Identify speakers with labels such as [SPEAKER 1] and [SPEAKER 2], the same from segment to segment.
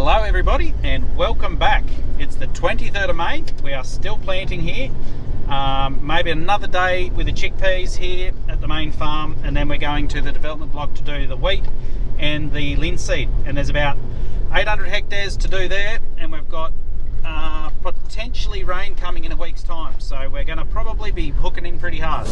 [SPEAKER 1] Hello everybody and welcome back. It's the 23rd of May. We are still planting here. Maybe another day with the chickpeas here at the main farm, and then we're going to the development block to do the wheat and the linseed. And there's about 800 hectares to do there, and we've got potentially rain coming in a week's time. So we're going to probably be hooking in pretty hard.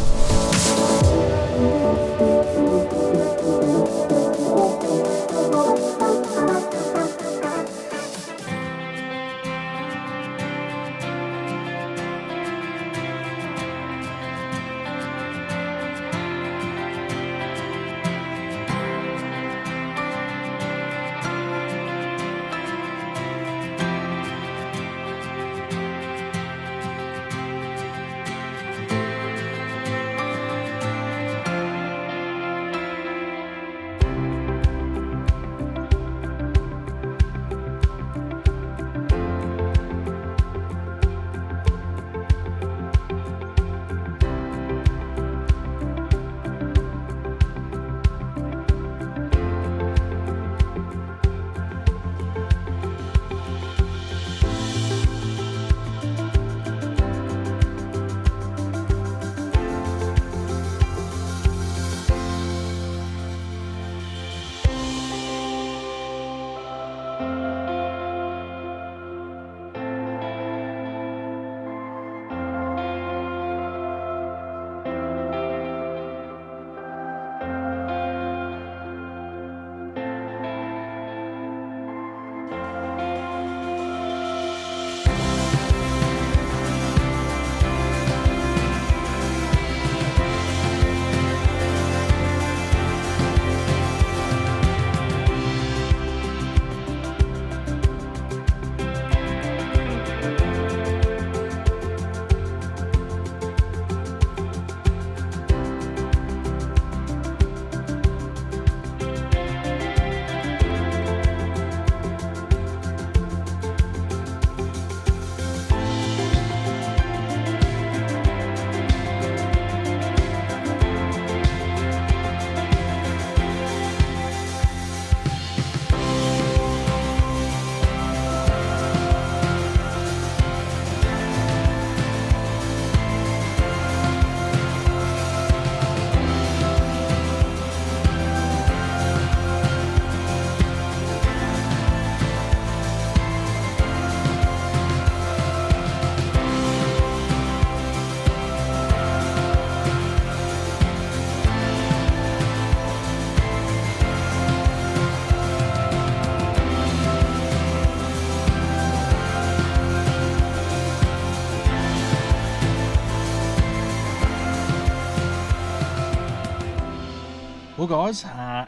[SPEAKER 1] Well guys,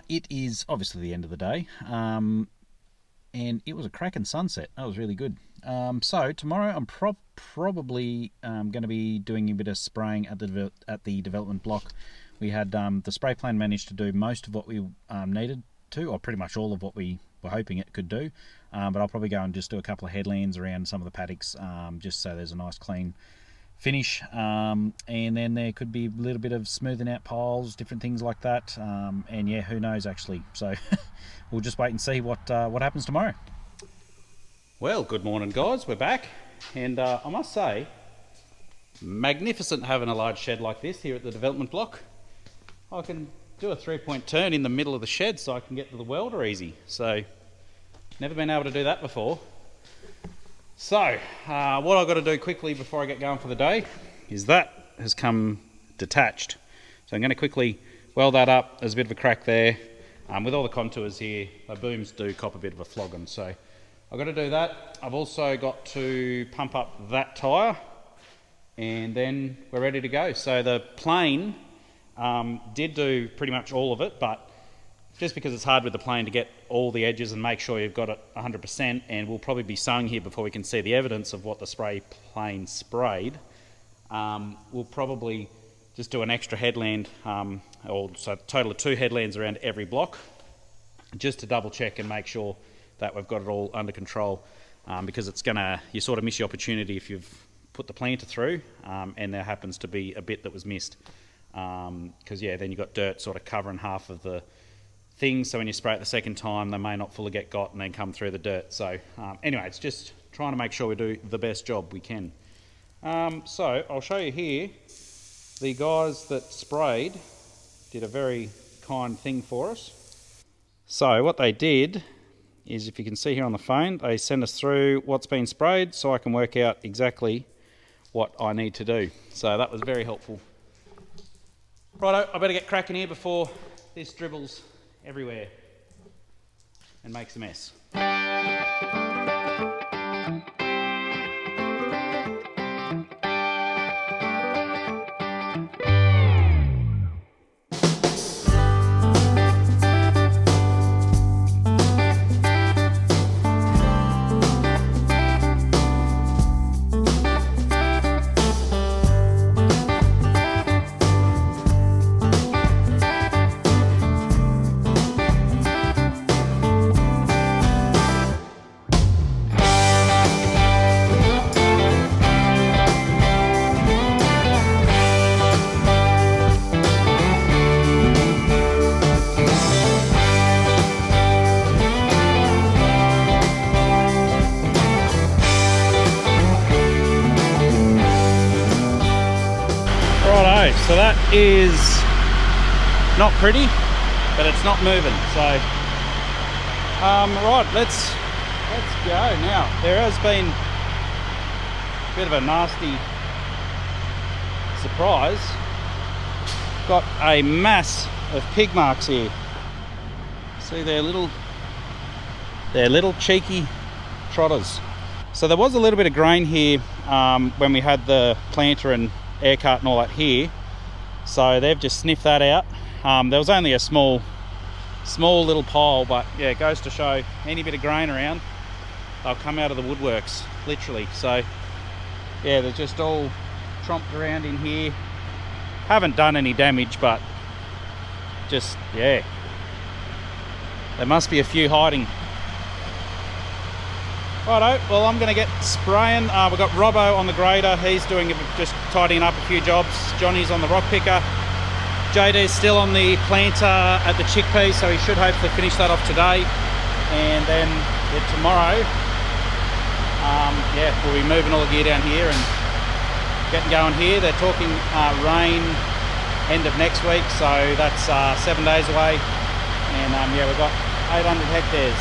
[SPEAKER 1] it is obviously the end of the day, and it was a cracking sunset. That was really good. So tomorrow I'm probably going to be doing a bit of spraying at the development block. We had the spray plan managed to do most of what we needed to, or pretty much all of what we were hoping it could do. But I'll probably go and just do a couple of headlands around some of the paddocks, just so there's a nice clean finish, and then there could be a little bit of smoothing out piles, different things like that, and yeah, who knows actually. So we'll just wait and see what happens tomorrow. Well, good morning guys, we're back, and I must say, magnificent having a large shed like this here at the development block. I can do a 3-point turn in the middle of the shed so I can get to the welder easy. So never been able to do that before. So, what I've got to do quickly before I get going for the day is that has come detached. So I'm going to quickly weld that up. There's a bit of a crack there. With all the contours here, my booms do cop a bit of a flogging. So I've got to do that. I've also got to pump up that tyre, and then we're ready to go. So the plane did do pretty much all of it, but just because it's hard with the plane to get all the edges and make sure you've got it 100%, and we'll probably be sowing here before we can see the evidence of what the spray plane sprayed, we'll probably just do an extra headland, or so a total of 2 headlands around every block, just to double check and make sure that we've got it all under control, because you sort of miss the opportunity if you've put the planter through and there happens to be a bit that was missed, because yeah, then you've got dirt sort of covering half of the things, so when you spray it the second time they may not fully get got and then come through the dirt. So anyway, it's just trying to make sure we do the best job we can. So I'll show you here, the guys that sprayed did a very kind thing for us. So what they did is, if you can see here on the phone, they send us through what's been sprayed so I can work out exactly what I need to do. So that was very helpful. Righto, I better get cracking here before this dribbles everywhere and makes a mess. So that is not pretty, but it's not moving. So, right, let's go now. There has been a bit of a nasty surprise. Got a mass of pig marks here. See, they're little cheeky trotters. So there was a little bit of grain here when we had the planter and air cart and all that here. So they've just sniffed that out. There was only a small little pile, but yeah, it goes to show any bit of grain around, they'll come out of the woodworks, literally. So yeah, they're just all tromped around in here. Haven't done any damage, but just, yeah, there must be a few hiding. Righto, well, I'm going to get spraying. We've got Robbo on the grader. He's doing just tidying up a few jobs. Johnny's on the rock picker. JD's still on the planter at the chickpea, so he should hopefully finish that off today. And then tomorrow, yeah, we'll be moving all the gear down here and getting going here. They're talking rain end of next week, so that's 7 days away. And yeah, we've got 800 hectares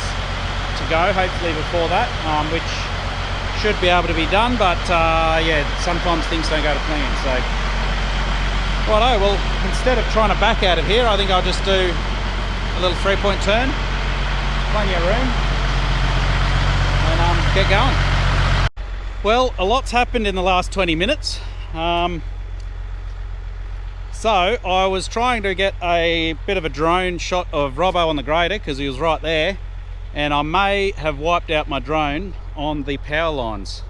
[SPEAKER 1] to go, hopefully before that, which should be able to be done, but yeah, sometimes things don't go to plan. So righto, well, instead of trying to back out of here, I think I'll just do a little 3-point turn, plenty of room, and get going. Well, a lot's happened in the last 20 minutes. So I was trying to get a bit of a drone shot of Robbo on the grader because he was right there, and I may have wiped out my drone on the power lines.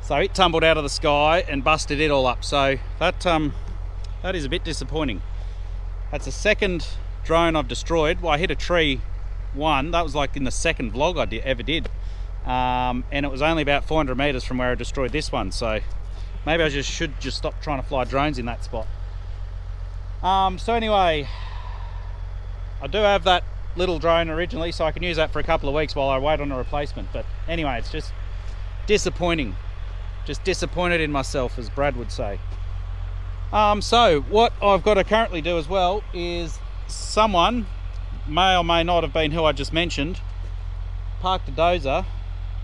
[SPEAKER 1] So it tumbled out of the sky and busted it all up. So that is a bit disappointing. That's the second drone I've destroyed. Well, I hit a tree one. That was like in the second vlog I ever did. And it was only about 400 meters from where I destroyed this one. So maybe I should stop trying to fly drones in that spot. So anyway, I do have that little drone originally, so I can use that for a couple of weeks while I wait on a replacement. But anyway, it's just disappointing. Just disappointed in myself, as Brad would say. So what I've got to currently do as well is, someone, may or may not have been who I just mentioned, parked a dozer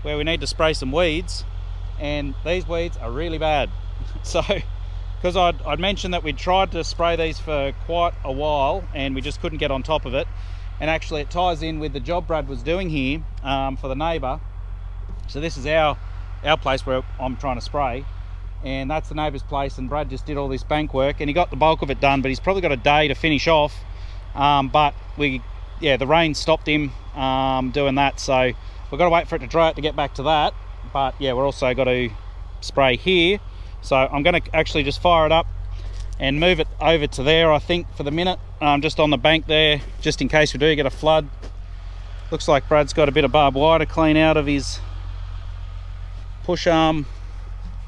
[SPEAKER 1] where we need to spray some weeds, and these weeds are really bad. So because I'd mentioned that we'd tried to spray these for quite a while and we just couldn't get on top of it. And actually it ties in with the job Brad was doing here for the neighbour. So this is our place where I'm trying to spray, and that's the neighbour's place, and Brad just did all this bank work and he got the bulk of it done, but he's probably got a day to finish off. But the rain stopped him doing that, so we've got to wait for it to dry out to get back to that. But yeah, we're also got to spray here, so I'm going to actually just fire it up and move it over to there, I think, for the minute, just on the bank there, just in case we do get a flood. Looks like Brad's got a bit of barbed wire to clean out of his push arm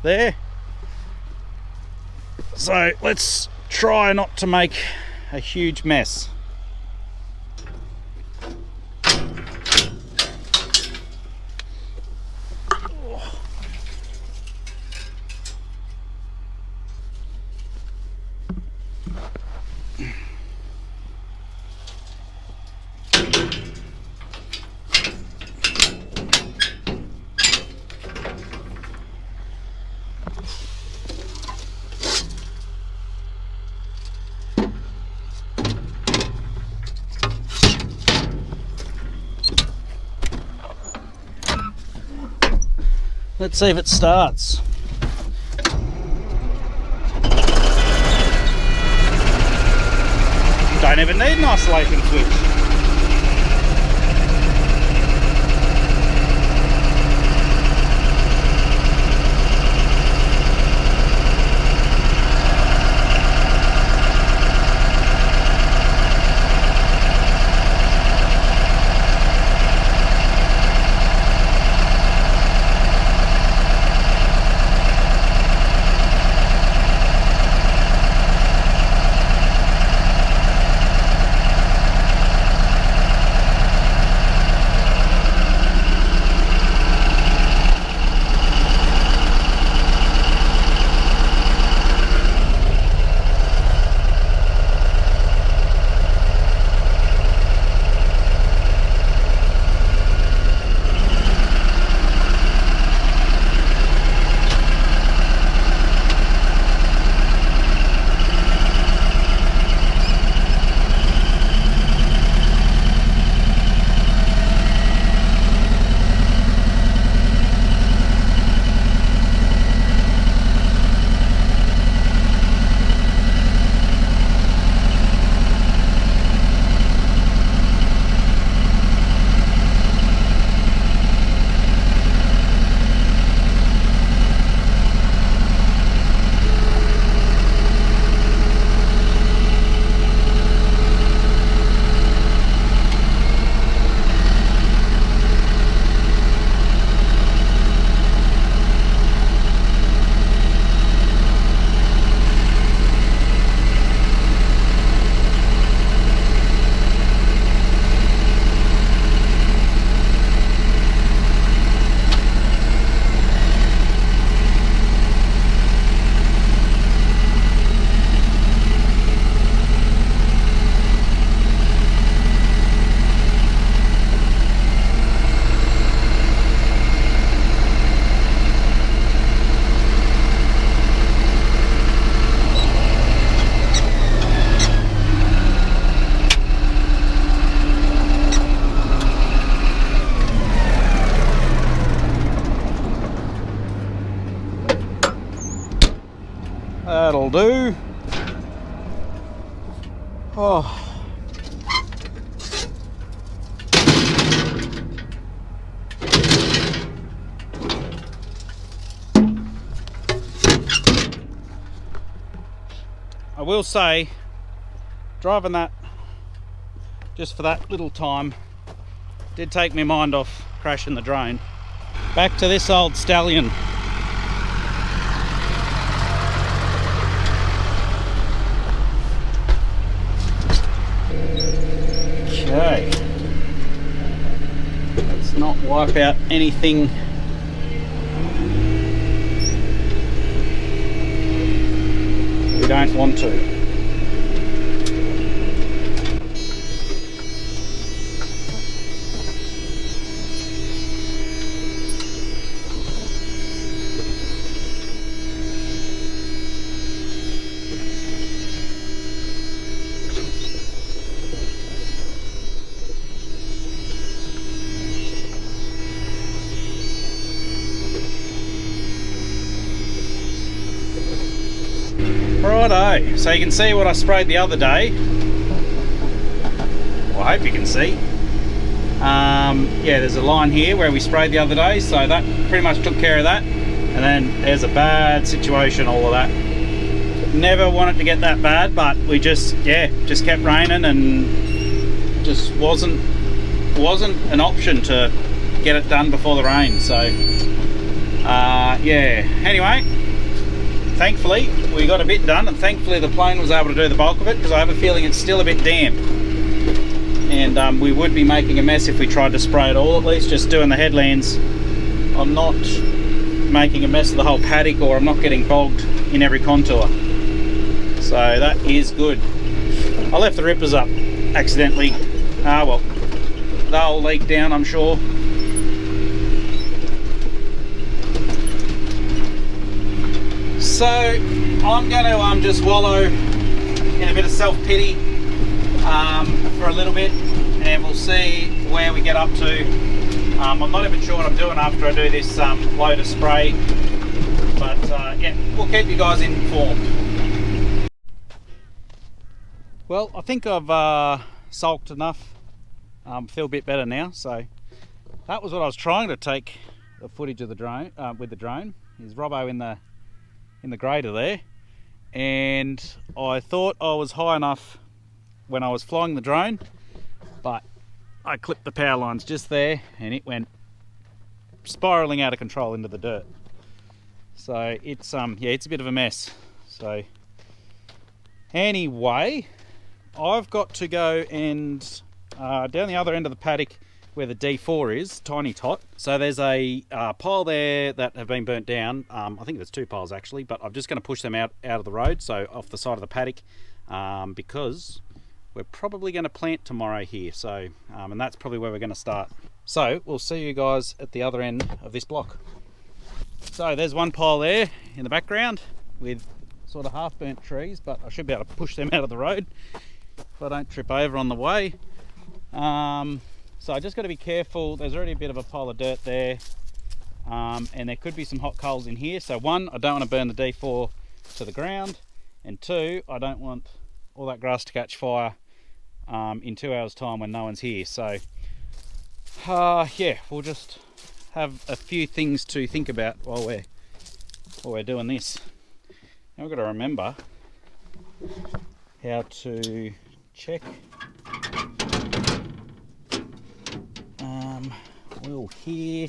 [SPEAKER 1] there. So let's try not to make a huge mess. Let's see if it starts. Don't even need an isolation switch. That'll do. Oh. I will say, driving that just for that little time did take my mind off crashing the drone. Back to this old stallion. Okay, let's not wipe out anything. We don't want to. Righto, so you can see what I sprayed the other day. Well, I hope you can see. Yeah, there's a line here where we sprayed the other day, so that pretty much took care of that. And then there's a bad situation, all of that. Never wanted to get that bad, but we just kept raining and just wasn't an option to get it done before the rain. So yeah, anyway, thankfully we got a bit done, and thankfully the plane was able to do the bulk of it, because I have a feeling it's still a bit damp, and we would be making a mess if we tried to spray it all. At least just doing the headlands, I'm not making a mess of the whole paddock, or I'm not getting bogged in every contour, so that is good. I left the rippers up accidentally. Well, they'll leak down, I'm sure. So I'm going to just wallow in a bit of self-pity for a little bit, and we'll see where we get up to I'm not even sure what I'm doing after I do this loader spray, but yeah, we'll keep you guys informed. Well, I think I've sulked enough. Feel a bit better now. So that was what I was trying to take the footage of the drone with the drone. Is Robbo in the grader there, and I thought I was high enough when I was flying the drone, but I clipped the power lines just there and it went spiraling out of control into the dirt. So it's yeah, it's a bit of a mess. So anyway, I've got to go and down the other end of the paddock where the D4 is, Tiny Tot. So there's a pile there that have been burnt down. I think there's 2 piles actually, but I'm just going to push them out of the road, so off the side of the paddock, because we're probably going to plant tomorrow here. So and that's probably where we're going to start. So we'll see you guys at the other end of this block. So there's one pile there in the background with sort of half burnt trees, but I should be able to push them out of the road if I don't trip over on the way. So I just got to be careful. There's already a bit of a pile of dirt there, and there could be some hot coals in here. So 1, I don't want to burn the D4 to the ground, and 2, I don't want all that grass to catch fire in 2 hours time when no one's here. So yeah, we'll just have a few things to think about while we're doing this. Now we've got to remember how to check oil here.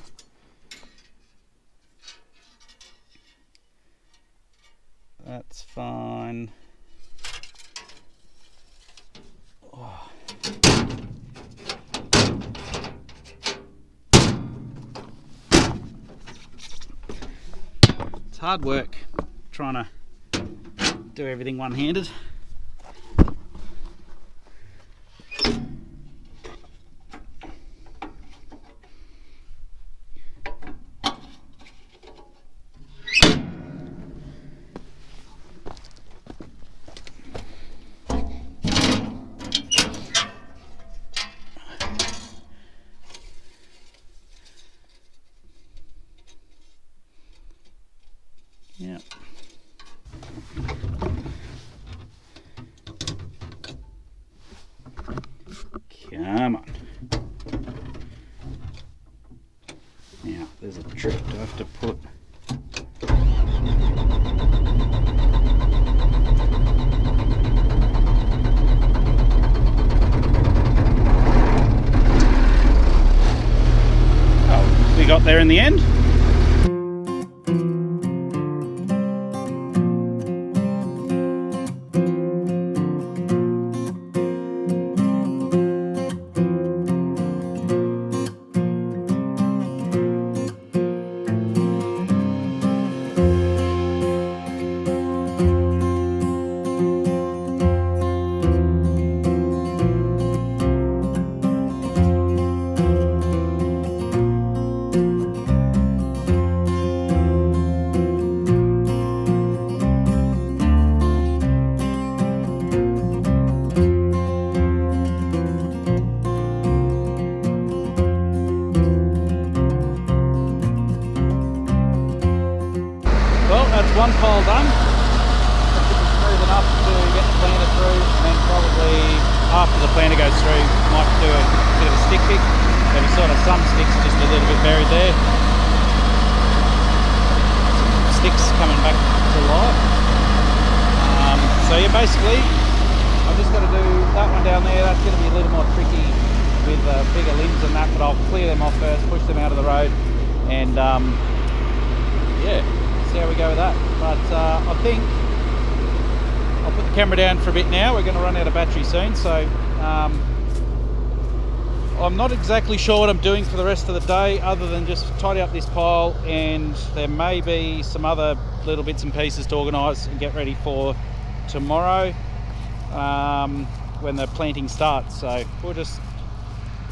[SPEAKER 1] That's fine. Oh. It's hard work trying to do everything one-handed. Yeah. Come on. Now, there's a trick. Do I have to put... Oh, we got there in the end. That's one pile done. That should be smooth enough to get the planter through, and then probably after the planter goes through, might do a bit of a stick pick. There'll be sort of some sticks just a little bit buried there. Some sticks coming back to life. So yeah, basically, I've just got to do that one down there. That's going to be a little more tricky with bigger limbs and that, but I'll clear them off first, push them out of the road, and yeah. How we go with that. But I think I'll put the camera down for a bit now. We're going to run out of battery soon, so I'm not exactly sure what I'm doing for the rest of the day other than just tidy up this pile, and there may be some other little bits and pieces to organise and get ready for tomorrow when the planting starts. So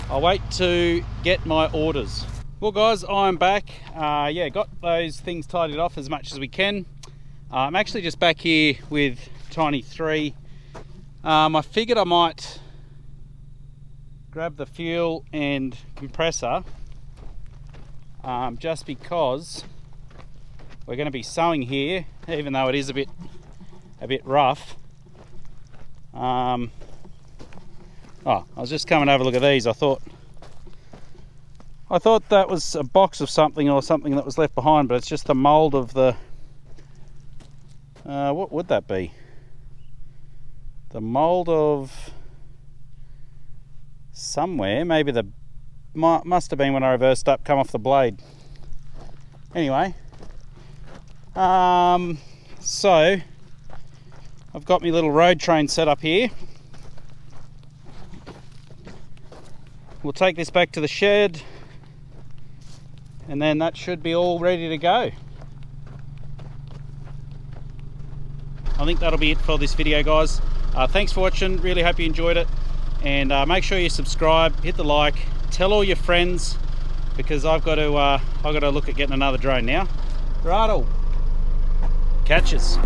[SPEAKER 1] I'll wait to get my orders. Well guys, I'm back. Yeah, got those things tidied off as much as we can. I'm actually just back here with Tiny 3. I figured I might grab the fuel and compressor just because we're going to be sowing here, even though it is a bit rough. Oh, I was just coming over to look at these. I thought that was a box of something or something that was left behind, but it's just the mould of the what would that be? The mould of somewhere, maybe must have been when I reversed up, come off the blade. Anyway, so I've got my little road train set up here. We'll take this back to the shed, and then that should be all ready to go. I think that'll be it for this video, guys. Thanks for watching, really hope you enjoyed it, and make sure you subscribe, hit the like, tell all your friends, because I've got to look at getting another drone now. Righto, catches.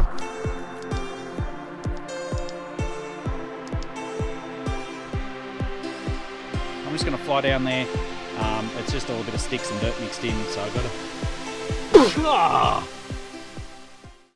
[SPEAKER 1] I'm just going to fly down there. It's just all a bit of sticks and dirt mixed in, so I've got to